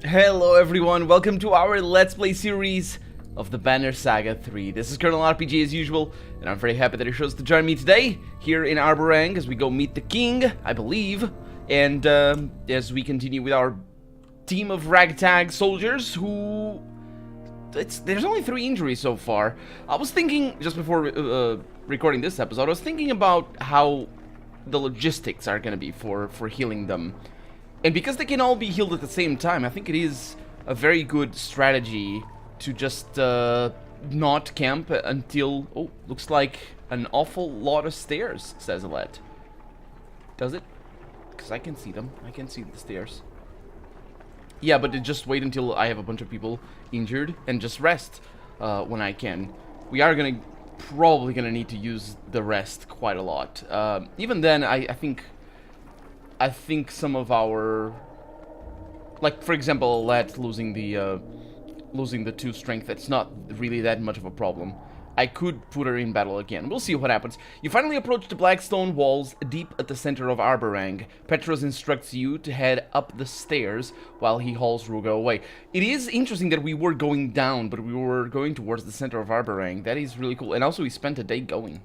Hello everyone, welcome to our Let's Play series of the Banner Saga 3. This is Colonel RPG as usual, and I'm very happy that you chose to join me today here in Arborang as we go meet the king, I believe, and as we continue with our team of ragtag soldiers who... there's only 3 injuries so far. I was thinking, just before recording this episode, I was thinking about how the logistics are going to be for healing them. And because they can all be healed at the same time, I think it is a very good strategy to just not camp until... Oh, looks like an awful lot of stairs, says Alette. Does it? Because I can see them. I can see the stairs. Yeah, but just wait until I have a bunch of people injured and just rest when I can. We are probably gonna need to use the rest quite a lot. Even then, I think some of our, like for example, Alette losing the 2 strength, that's not really that much of a problem. I could put her in battle again. We'll see what happens. You finally approach the black stone walls deep at the center of Arborang. Petros instructs you to head up the stairs while he hauls Ruga away. It is interesting that we were going down, but we were going towards the center of Arborang. That is really cool. And also we spent a day going.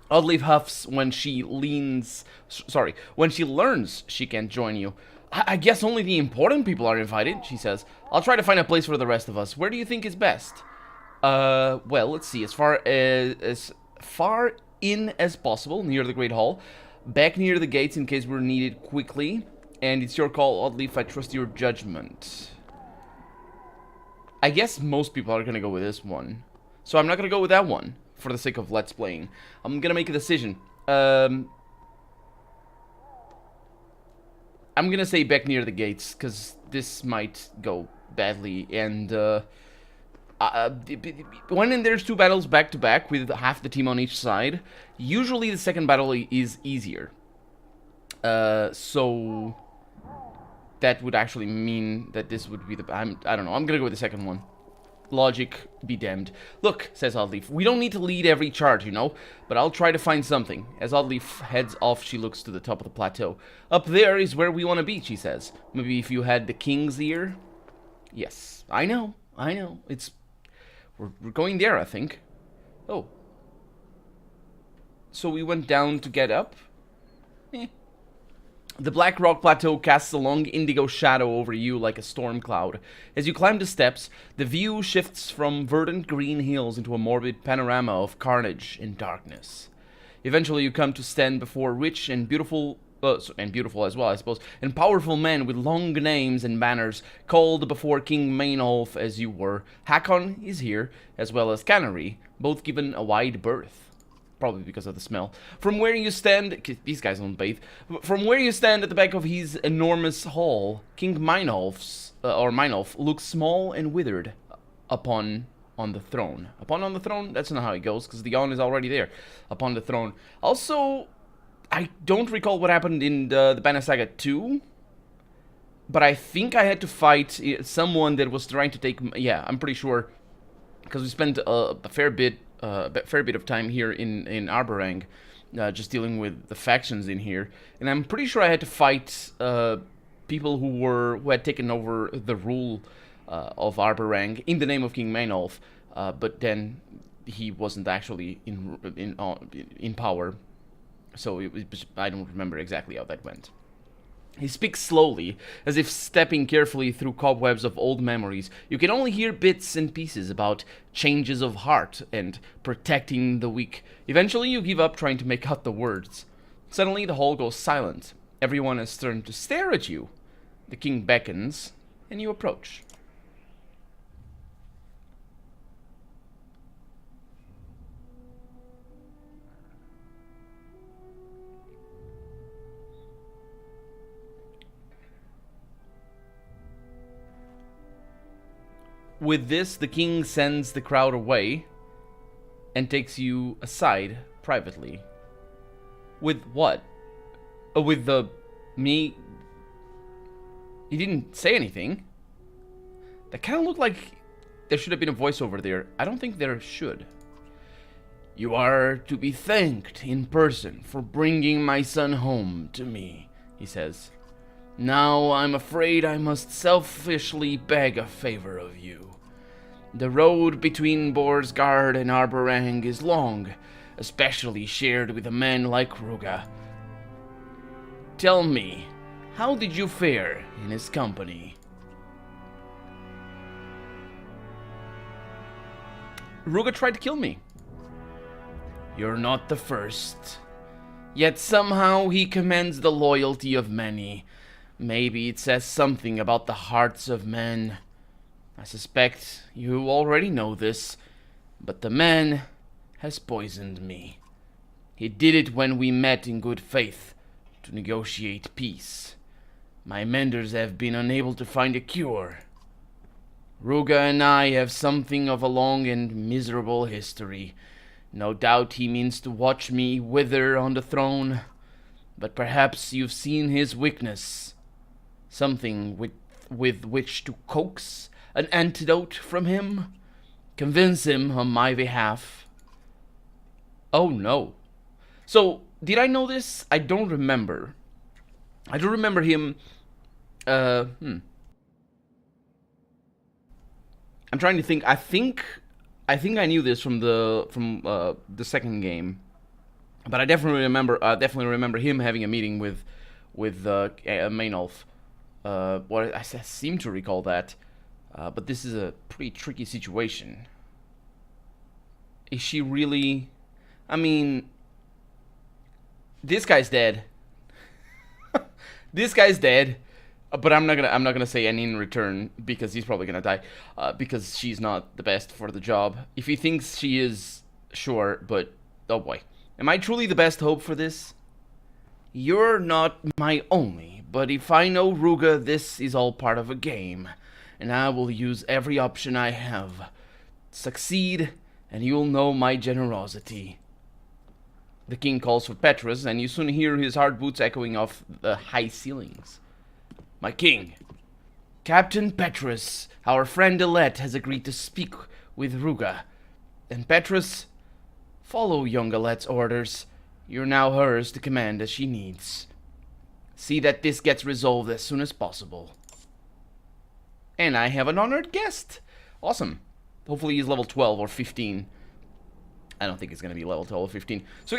Oddleaf huffs when she when she learns she can't join you. I guess only the important people are invited, she says. I'll try to find a place for the rest of us. Where do you think is best? Well, let's see. As far in as possible, near the Great Hall. Back near the gates in case we're needed quickly. And it's your call, Oddleaf. I trust your judgment. I guess most people are gonna go with this one. So I'm not gonna go with that one. For the sake of Let's Playing. I'm gonna make a decision. I'm gonna say back near the gates, because this might go badly, and when there's 2 battles back to back with half the team on each side, usually the second battle is easier. So that would actually mean that this would be the... I don't know, I'm gonna go with the second one. Logic be damned. Look, says Oddleaf, we don't need to lead every charge, you know, but I'll try to find something. As Oddleaf heads off, she looks to the top of the plateau. Up there is where we want to be, she says. Maybe if you had the king's ear? Yes, I know. It's... We're going there, I think. Oh. So we went down to get up? The black rock plateau casts a long indigo shadow over you like a storm cloud. As you climb the steps, the view shifts from verdant green hills into a morbid panorama of carnage and darkness. Eventually you come to stand before rich and beautiful as well, I suppose, and powerful men with long names and banners, called before King Mainolf as you were. Hakon is here, as well as Canary, both given a wide berth. Probably because of the smell. From where you stand... These guys don't bathe. From where you stand at the back of his enormous hall, King Mainolf looks small and withered on the throne. On the throne? That's not how it goes, because the on is already there. Upon the throne. Also, I don't recall what happened in the Banner Saga 2, but I think I had to fight someone that was trying to take... Yeah, I'm pretty sure, because we spent a fair bit of time here in Arborang, just dealing with the factions in here, and I'm pretty sure I had to fight people who had taken over the rule of Arborang in the name of King Mainolf, but then he wasn't actually in power, so I don't remember exactly how that went. He speaks slowly, as if stepping carefully through cobwebs of old memories. You can only hear bits and pieces about changes of heart and protecting the weak. Eventually you give up trying to make out the words. Suddenly the hall goes silent. Everyone has turned to stare at you. The king beckons, and you approach. With this, the king sends the crowd away and takes you aside privately. With what? With me? He didn't say anything. That kind of looked like there should have been a voiceover there. I don't think there should. You are to be thanked in person for bringing my son home to me, he says. Now I'm afraid I must selfishly beg a favor of you. The road between Borsgard and Arborang is long, especially shared with a man like Ruga. Tell me, how did you fare in his company? Ruga tried to kill me. You're not the first. Yet somehow he commands the loyalty of many. Maybe it says something about the hearts of men. I suspect you already know this, but the man has poisoned me. He did it when we met in good faith to negotiate peace. My menders have been unable to find a cure. Ruga and I have something of a long and miserable history. No doubt he means to watch me wither on the throne, but perhaps you've seen his weakness. Something with which to coax an antidote from him? Convince him on my behalf. Oh no. So, did I know this? I don't remember. I don't remember him... I'm trying to think. I think I knew this from the second game, but I definitely remember him having a meeting with Maynolf. What I seem to recall that, but this is a pretty tricky situation. Is she really? I mean, this guy's dead. This guy's dead. But I'm not gonna say any in return because he's probably gonna die because she's not the best for the job. If he thinks she is, sure, but oh boy, am I truly the best hope for this? You're not my only, but if I know Ruga, this is all part of a game, and I will use every option I have. Succeed, and you'll know my generosity. The king calls for Petrus, and you soon hear his hard boots echoing off the high ceilings. My king, Captain Petrus, our friend Alette, has agreed to speak with Ruga. And Petrus, follow young Alette's orders. You're now hers to command as she needs. See that this gets resolved as soon as possible. And I have an honored guest. Awesome. Hopefully he's level 12 or 15. I don't think it's going to be level 12 or 15. So we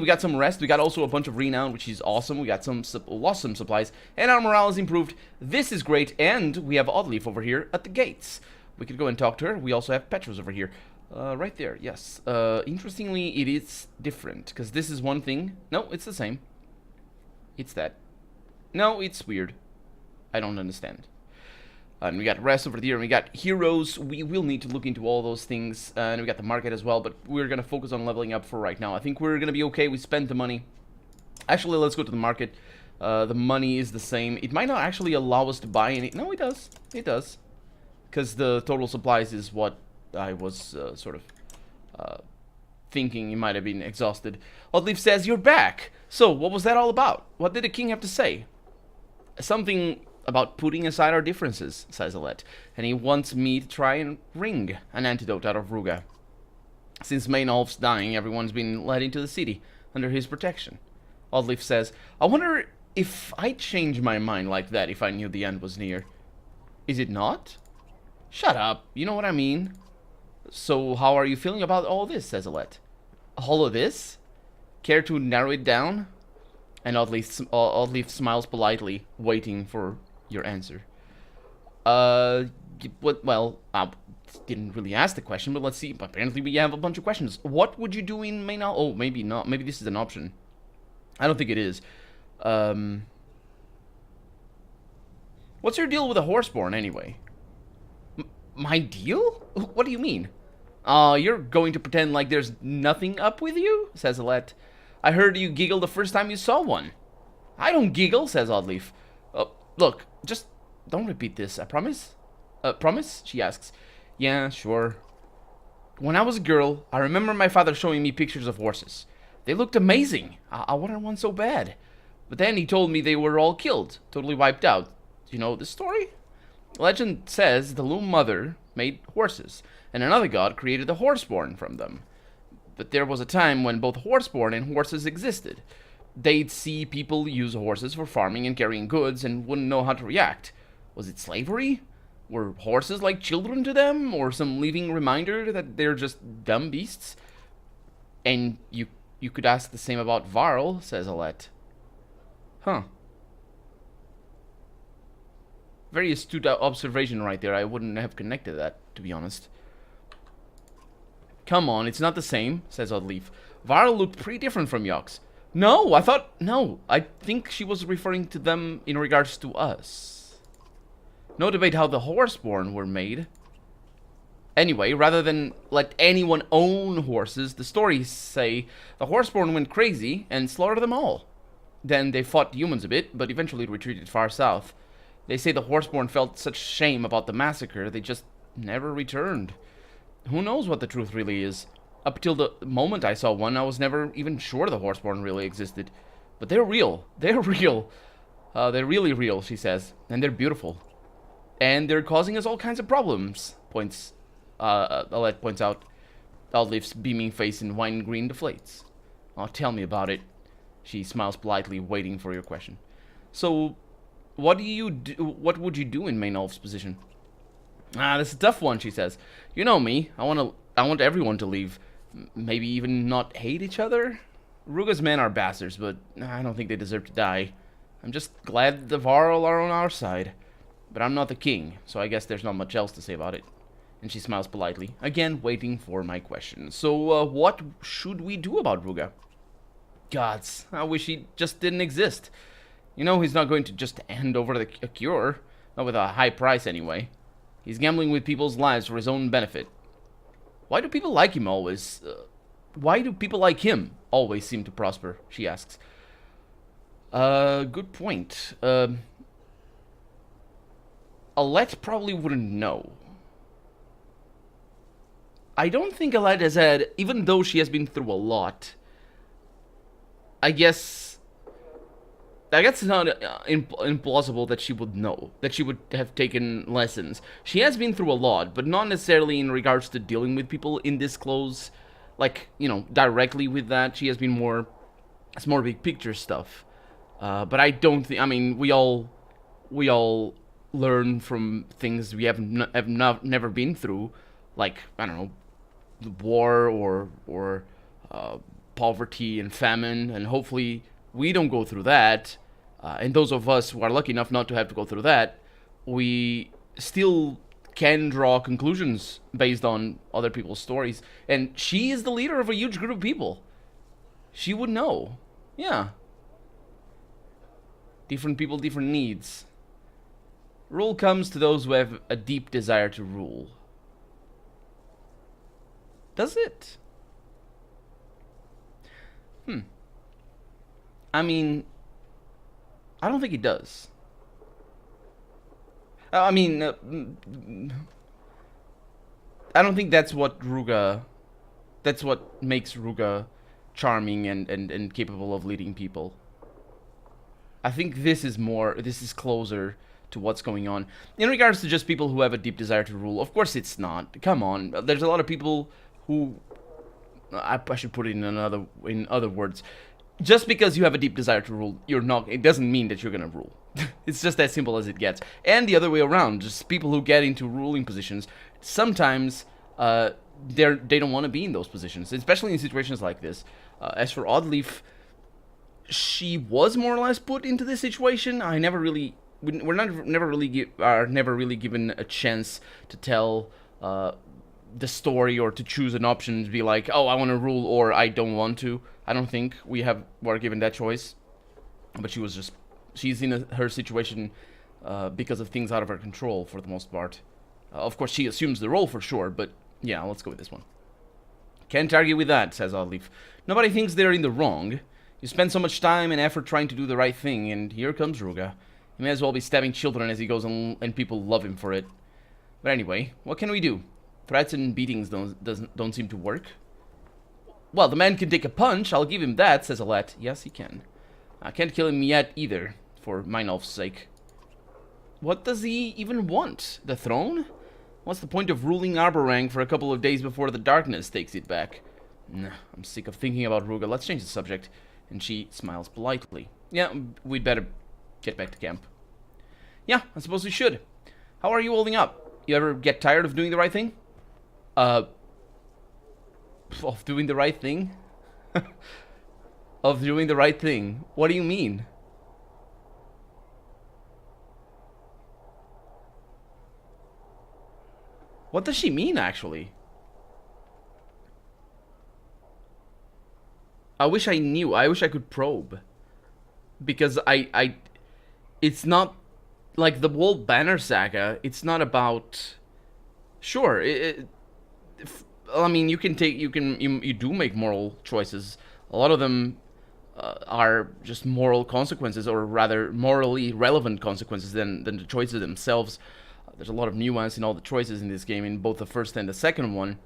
got some rest. We got also a bunch of renown, which is awesome. We got lost some supplies, and our morale is improved. This is great, and we have Oddleaf over here at the gates. We could go and talk to her. We also have Petrus over here. Right there, yes. Interestingly, it is different, because this is one thing. No, it's the same. It's that. No, it's weird. I don't understand. And we got rest over there, and we got heroes. We will need to look into all those things, and we got the market as well, but we're going to focus on leveling up for right now. I think we're going to be okay. We spent the money. Actually, let's go to the market. The money is the same. It might not actually allow us to buy any... No, it does. It does. Because the total supplies is what I was sort of thinking. It might have been exhausted. Oddleaf says, you're back. So, what was that all about? What did the king have to say? Something... about putting aside our differences, says Alette, and he wants me to try and wring an antidote out of Ruga. Since Maynolf's dying, everyone's been led into the city, under his protection. Oddleaf says, I wonder if I'd change my mind like that if I knew the end was near. Is it not? Shut up, you know what I mean. So how are you feeling about all this, says Alette. All of this? Care to narrow it down? And Oddleaf smiles politely, waiting for your answer. Well, I didn't really ask the question, but let's see. Apparently we have a bunch of questions. What would you do in Maynolf? Oh, maybe not. Maybe this is an option. I don't think it is. What's your deal with a horseborn, anyway? My deal? What do you mean? You're going to pretend like there's nothing up with you? Says Alette. I heard you giggle the first time you saw one. I don't giggle, says Oddleaf. Look, just don't repeat this, I promise. Promise? She asks. Yeah, sure. When I was a girl, I remember my father showing me pictures of horses. They looked amazing. I wanted one so bad. But then he told me they were all killed, totally wiped out. Do you know this story? Legend says the Loom Mother made horses, and another god created the horseborn from them. But there was a time when both horseborn and horses existed. they'd see people use horses for farming and carrying goods and wouldn't know how to react. Was it slavery? Were horses like children to them? Or some living reminder that they're just dumb beasts? And you could ask the same about Varl, says Alette. Huh. Very astute observation right there. I wouldn't have connected that, to be honest. Come on, it's not the same, says Oddleaf. Varl looked pretty different from Yox. No, I think she was referring to them in regards to us. No debate how the Horseborn were made. Anyway, rather than let anyone own horses, the stories say the Horseborn went crazy and slaughtered them all. Then they fought humans a bit, but eventually retreated far south. They say the Horseborn felt such shame about the massacre, they just never returned. Who knows what the truth really is? Up till the moment I saw one, I was never even sure the Horseborn really existed. But they're real. They're real. They're really real, she says. And they're beautiful. And they're causing us all kinds of problems, Alette points out. Oddleaf's beaming face in wine green deflates. Oh, tell me about it. She smiles politely, waiting for your question. So, what would you do in Maynolf's position? This is a tough one, she says. You know me. I want everyone to leave. Maybe even not hate each other? Ruga's men are bastards, but I don't think they deserve to die. I'm just glad the Varl are on our side. But I'm not the king, so I guess there's not much else to say about it. And she smiles politely, again waiting for my question. So, what should we do about Ruga? Gods, I wish he just didn't exist. You know he's not going to just hand over a cure. Not with a high price, anyway. He's gambling with people's lives for his own benefit. Why do people like him always? Why do people like him always seem to prosper? She asks. Good point. Alette probably wouldn't know. I don't think Alette has had, even though she has been through a lot, I guess it's not implausible that she would know, that she would have taken lessons. She has been through a lot, but not necessarily in regards to dealing with people in this close, like, you know, directly with that. She has been it's more big picture stuff. But I don't think, I mean, we all learn from things we have never been through, like, I don't know, the war or poverty and famine, and hopefully we don't go through that. And those of us who are lucky enough not to have to go through that, we still can draw conclusions based on other people's stories. And she is the leader of a huge group of people. She would know. Yeah. Different people, different needs. Rule comes to those who have a deep desire to rule. Does it? I mean, I don't think it does. I mean, I don't think that's what makes Ruga charming and capable of leading people. I think this is closer to what's going on. In regards to just people who have a deep desire to rule, of course it's not. Come on, there's a lot of people who, I should put it in other words. Just because you have a deep desire to rule, it doesn't mean that you're gonna rule. It's just as simple as it gets. And the other way around, just people who get into ruling positions, sometimes they don't want to be in those positions, especially in situations like this. As for Oddleaf, she was more or less put into this situation. We're never really given a chance to tell the story or to choose an option to be like, oh, I want to rule or I don't want to. I don't think were given that choice. But she's in her situation because of things out of her control for the most part. Of course, she assumes the role for sure, but yeah, let's go with this one. Can't argue with that, says Oddleaf. Nobody thinks they're in the wrong. You spend so much time and effort trying to do the right thing, and here comes Ruga. He may as well be stabbing children as he goes on, and people love him for it. But anyway, what can we do? Threats and beatings don't seem to work. Well, the man can take a punch, I'll give him that, says Alette. Yes, he can. I can't kill him yet either, for Maynolf's sake. What does he even want? The throne? What's the point of ruling Arborang for a couple of days before the darkness takes it back? Nah, I'm sick of thinking about Ruga. Let's change the subject. and she smiles politely. Yeah, we'd better get back to camp. Yeah, I suppose we should. How are you holding up? You ever get tired of doing the right thing? Of doing the right thing? Of doing the right thing? What do you mean? What does she mean, actually? I wish I knew. I wish I could probe. Because it's not like the whole Banner Saga. It's not about. Sure, I mean, you do make moral choices. A lot of them are just moral consequences, or rather, morally relevant consequences than the choices themselves. There's a lot of nuance in all the choices in this game, in both the first and the second one.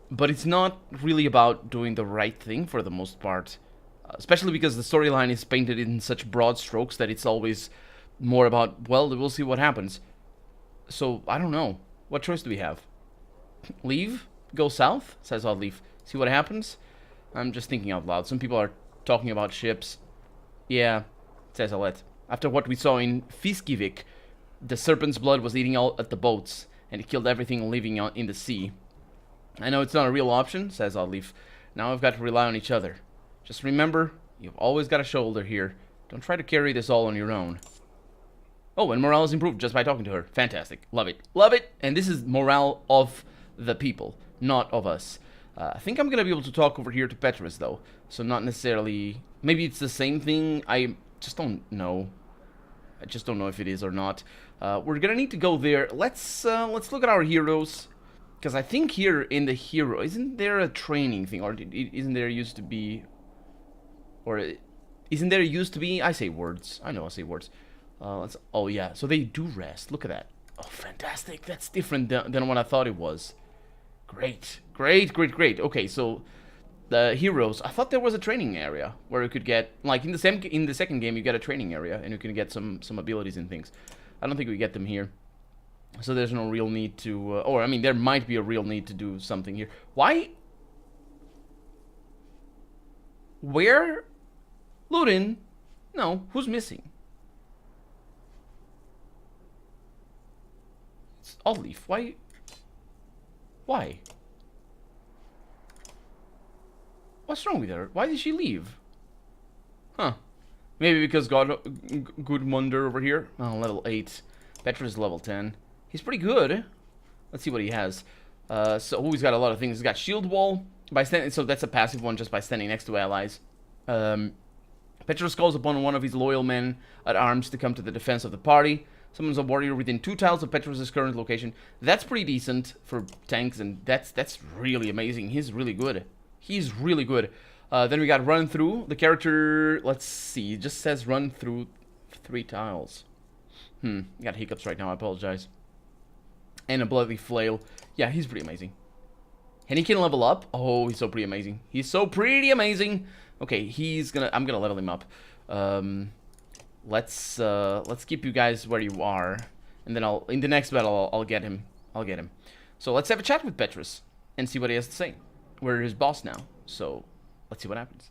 But it's not really about doing the right thing for the most part. Especially because the storyline is painted in such broad strokes that it's always more about, well, we'll see what happens. So, I don't know. What choice do we have? Leave? Go south? Says Oddleaf. See what happens? I'm just thinking out loud. Some people are talking about ships. Yeah, says Alette. After what we saw in Fiskivik, the serpent's blood was eating all at the boats, and it killed everything living in the sea. I know it's not a real option, says Oddleaf. Now I've got to rely on each other. Just remember, you've always got a shoulder here. Don't try to carry this all on your own. Oh, and morale is improved just by talking to her. Fantastic. Love it. Love it! And this is morale of the people, not of us. I think I'm gonna be able to talk over here to Petrus, though. So not necessarily... Maybe it's the same thing. I just don't know. I just don't know if it is or not. We're gonna need to go there. Let's look at our heroes. Because I think here in the hero... Isn't there a training thing? Or isn't there used to be... Or isn't there used to be... I say words. I know I say words. Oh, yeah. So they do rest. Look at that. Oh, fantastic. That's different than what I thought it was. Great. Great, great, great. Okay, so the heroes... I thought there was a training area where you could get... Like, in the second game, you get a training area, and you can get some abilities and things. I don't think we get them here. So there's no real need to... or, I mean, there might be a real need to do something here. Why? Where? Ludin? No, who's missing? It's Oddleaf. Why? Why? What's wrong with her? Why did she leave? Huh. Maybe because Gudmundur over here? Oh, level 8. Petrus is level 10. He's pretty good. Let's see what he has. So he's got a lot of things. He's got shield wall. So that's a passive one just by standing next to allies. Petrus calls upon one of his loyal men at arms to come to the defense of the party. Summons a warrior within 2 tiles of Petrus' current location. That's pretty decent for tanks, and that's really amazing. He's really good. He's really good. Then we got run through. The character, let's see, it just says run through 3 tiles. I got hiccups right now, I apologize. And a bloody flail. Yeah, he's pretty amazing. And he can level up. Oh, he's so pretty amazing. He's so pretty amazing. Okay, I'm gonna level him up. Let's keep you guys where you are, and then in the next battle I'll get him. So let's have a chat with Petrus and see what he has to say. We're his boss now, so let's see what happens.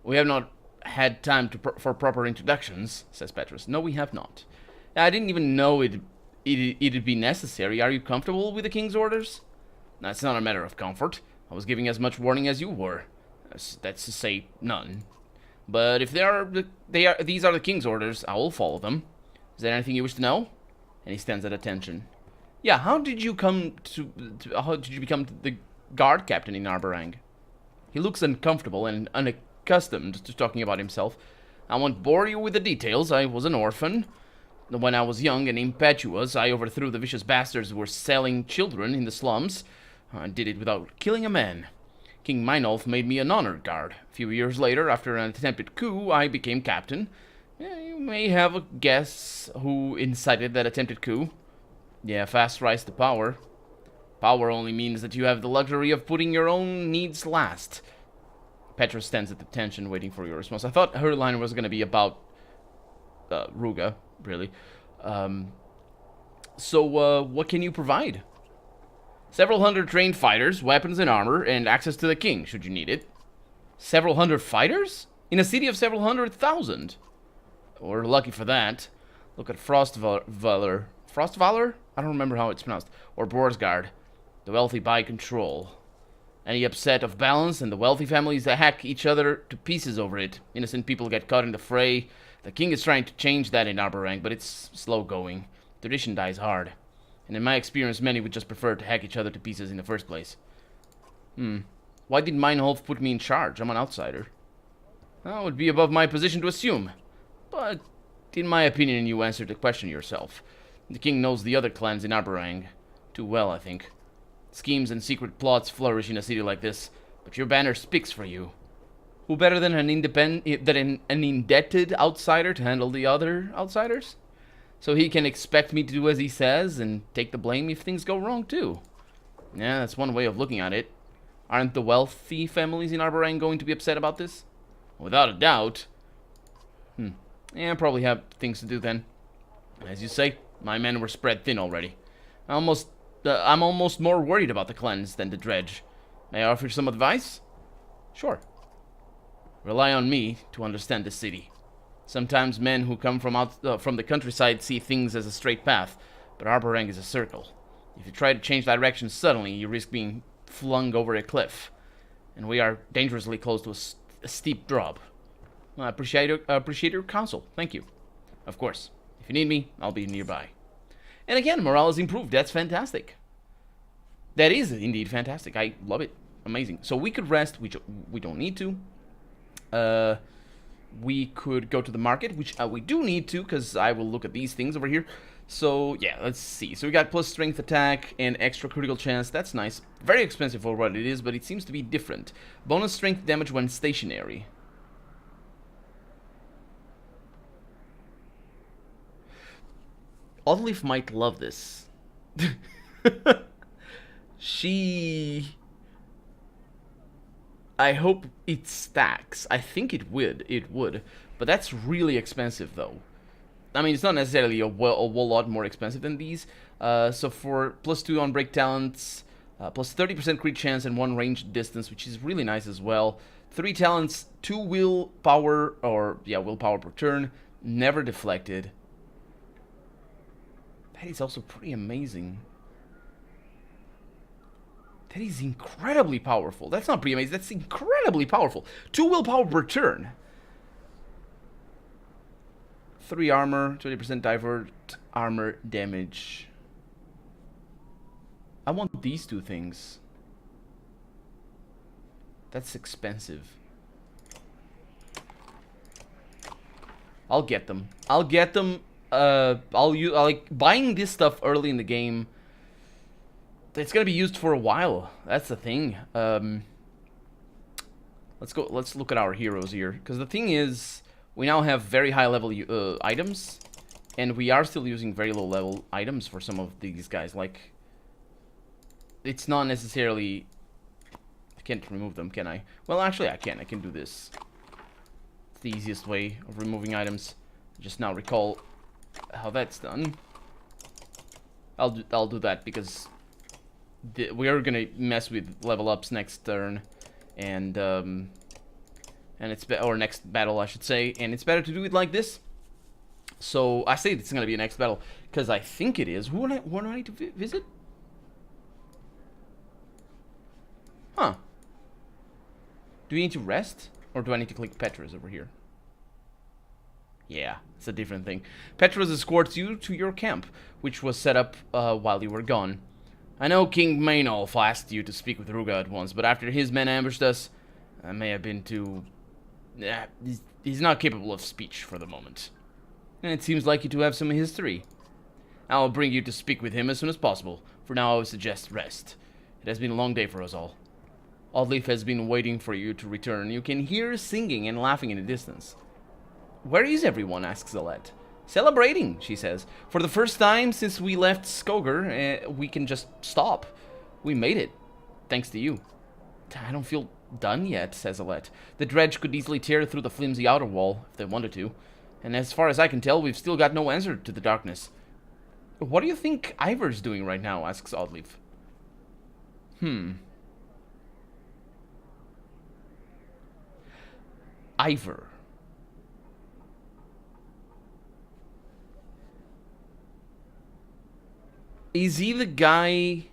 We have not had time for proper introductions, says Petrus. No, we have not. I didn't even know it'd be necessary. Are you comfortable with the king's orders? That's not a matter of comfort. I was giving as much warning as you were. That's to say, none. But if these are the king's orders, I will follow them. Is there anything you wish to know? And he stands at attention. Yeah, how did you become the guard captain in Arborang? He looks uncomfortable and unaccustomed to talking about himself. I won't bore you with the details. I was an orphan. When I was young and impetuous, I overthrew the vicious bastards who were selling children in the slums. I did it without killing a man. King Meinolf made me an honor guard. A few years later, after an attempted coup, I became captain. You may have a guess who incited that attempted coup. Yeah, fast rise to power. Power only means that you have the luxury of putting your own needs last. Petra stands at attention, waiting for your response. I thought her line was going to be about Ruga, really. So, what can you provide? Several hundred trained fighters, weapons and armor, and access to the king, should you need it. Several hundred fighters? In a city of several 100,000. We're lucky for that. Look at Frostvalor. Frostvalor? I don't remember how it's pronounced. Or Borsgard. The wealthy buy control. Any upset of balance, and the wealthy families hack each other to pieces over it. Innocent people get caught in the fray. The king is trying to change that in Arborang, but it's slow going. Tradition dies hard. And in my experience, many would just prefer to hack each other to pieces in the first place. Why did Meinhof put me in charge? I'm an outsider. Well, it would be above my position to assume. But, in my opinion, you answered the question yourself. The king knows the other clans in Arborang too well, I think. Schemes and secret plots flourish in a city like this, but your banner speaks for you. Who better than an indebted outsider to handle the other outsiders? So he can expect me to do as he says and take the blame if things go wrong too. Yeah, that's one way of looking at it. Aren't the wealthy families in Arborang going to be upset about this? Without a doubt. Yeah, probably have things to do then. As you say, my men were spread thin already. I'm almost more worried about the clans than the dredge. May I offer some advice? Sure. Rely on me to understand the city. Sometimes men who come from the countryside see things as a straight path, but Arborang is a circle. If you try to change direction suddenly, you risk being flung over a cliff. And we are dangerously close to a steep drop. Well, I appreciate your counsel. Thank you. Of course. If you need me, I'll be nearby. And again, morale is improved. That's fantastic. That is indeed fantastic. I love it. Amazing. So we could rest. We don't need to. We could go to the market, which we do need to, because I will look at these things over here. So, yeah, let's see. So we got plus strength attack and extra critical chance. That's nice. Very expensive for what it is, but it seems to be different. Bonus strength damage when stationary. Oddleaf might love this. I hope it stacks. I think it would. But that's really expensive, though. I mean, it's not necessarily a whole lot more expensive than these. So for plus 2 on break talents, plus 30% crit chance and 1 ranged distance, which is really nice as well. 3 talents, 2 willpower, willpower per turn, never deflected. That is also pretty amazing. That is incredibly powerful. That's not pretty amazing. That's incredibly powerful. 2 willpower per turn. 3 armor, 20% divert armor damage. I want these 2 things. That's expensive. I'll get them. I'll like buying this stuff early in the game. It's gonna be used for a while. That's the thing. Let's look at our heroes here, because the thing is, we now have very high level items, and we are still using very low level items for some of these guys. Like, it's not necessarily. I can't remove them, can I? Well, actually, I can. I can do this. It's the easiest way of removing items. Just now recall how that's done. I'll do that because we are gonna mess with level ups next turn, and it's or next battle, I should say, and it's better to do it like this. So I say it's gonna be a next battle because I think it is. Who do I need to visit? Huh? Do we need to rest, or do I need to click Petra's over here? Yeah, it's a different thing. Petra's escorts you to your camp, which was set up while you were gone. I know King Maynolf asked you to speak with Ruga at once, but after his men ambushed us, I may have been too... he's not capable of speech for the moment. And it seems like you two have some history. I'll bring you to speak with him as soon as possible. For now, I would suggest rest. It has been a long day for us all. Oddleaf has been waiting for you to return. You can hear singing and laughing in the distance. Where is everyone? Asks Zalette. Celebrating, she says. For the first time since we left Skoger, we can just stop. We made it. Thanks to you. I don't feel done yet, says Zalette. The dredge could easily tear through the flimsy outer wall, if they wanted to. And as far as I can tell, we've still got no answer to the darkness. What do you think Ivor's doing right now? Asks Oddleaf. Ivor. Is he the guy...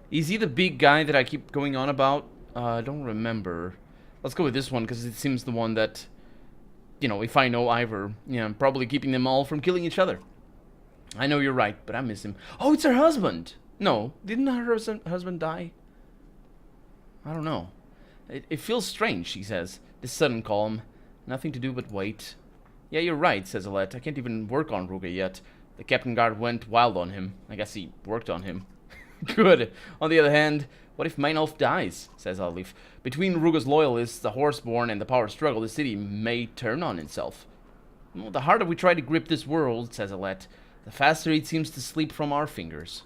Is he the big guy that I keep going on about? I don't remember. Let's go with this one, because it seems the one that... You know, if I know Ivor, yeah, I'm probably keeping them all from killing each other. I know you're right, but I miss him. Oh, it's her husband! No, didn't her husband die? I don't know. It feels strange, she says. This sudden calm. Nothing to do but wait. Yeah, you're right, says Alette. I can't even work on Ruga yet. The Captain Guard went wild on him. I guess he worked on him. Good. On the other hand, what if Meinolf dies, says Olive. Between Ruga's loyalists, the Horseborn, and the power struggle, the city may turn on itself. Well, the harder we try to grip this world, says Alette, the faster it seems to slip from our fingers.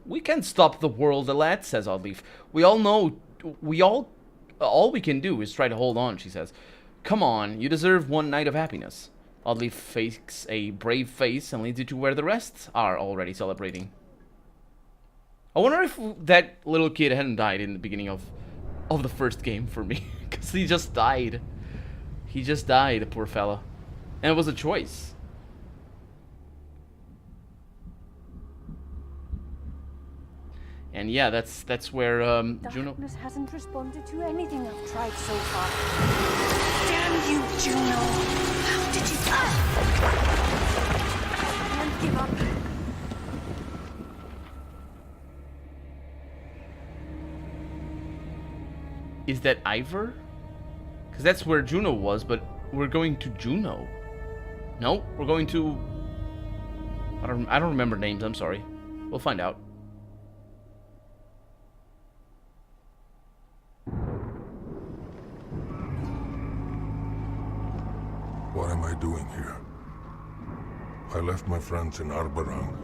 We can't stop the world, Alette, says Olive. We all know... All we can do is try to hold on, she says. Come on, you deserve one night of happiness. Olive fakes a brave face and leads you to where the rest are already celebrating. I wonder if that little kid hadn't died in the beginning of the first game for me. Because he just died. He just died, the poor fella. And it was a choice. And yeah, that's where Juno... Darkness hasn't responded to anything I've tried so far. Damn you, Juno! How did you... I can't give up. Is that Ivor? Because that's where Juno was, but we're going to Juno. No, we're going to... I don't remember names, I'm sorry. We'll find out. What am I doing here? I left my friends in Arborang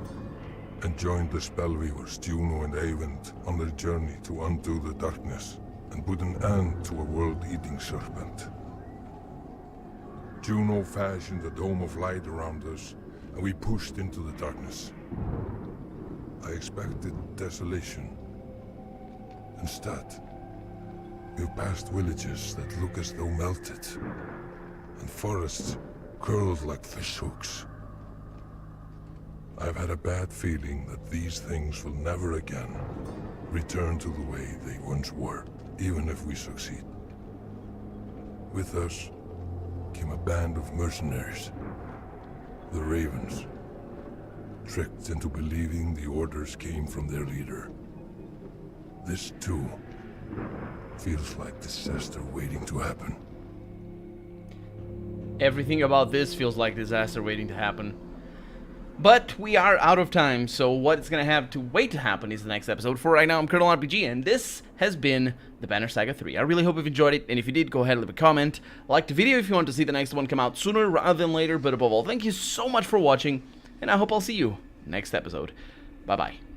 and joined the Spellweavers, Juno and Eyvind, on their journey to undo the darkness and put an end to a world-eating serpent. Juno fashioned a dome of light around us, and we pushed into the darkness. I expected desolation. Instead, we've passed villages that look as though melted, and forests curled like fishhooks. I've had a bad feeling that these things will never again return to the way they once were, even if we succeed. With us came a band of mercenaries, the Ravens, tricked into believing the orders came from their leader. This, too, feels like disaster waiting to happen. Everything about this feels like disaster waiting to happen. But we are out of time, so what's going to have to wait to happen is the next episode. For right now, I'm Colonel RPG, and this has been the Banner Saga 3. I really hope you've enjoyed it, and if you did, go ahead and leave a comment. Like the video if you want to see the next one come out sooner rather than later, but above all, thank you so much for watching, and I hope I'll see you next episode. Bye-bye.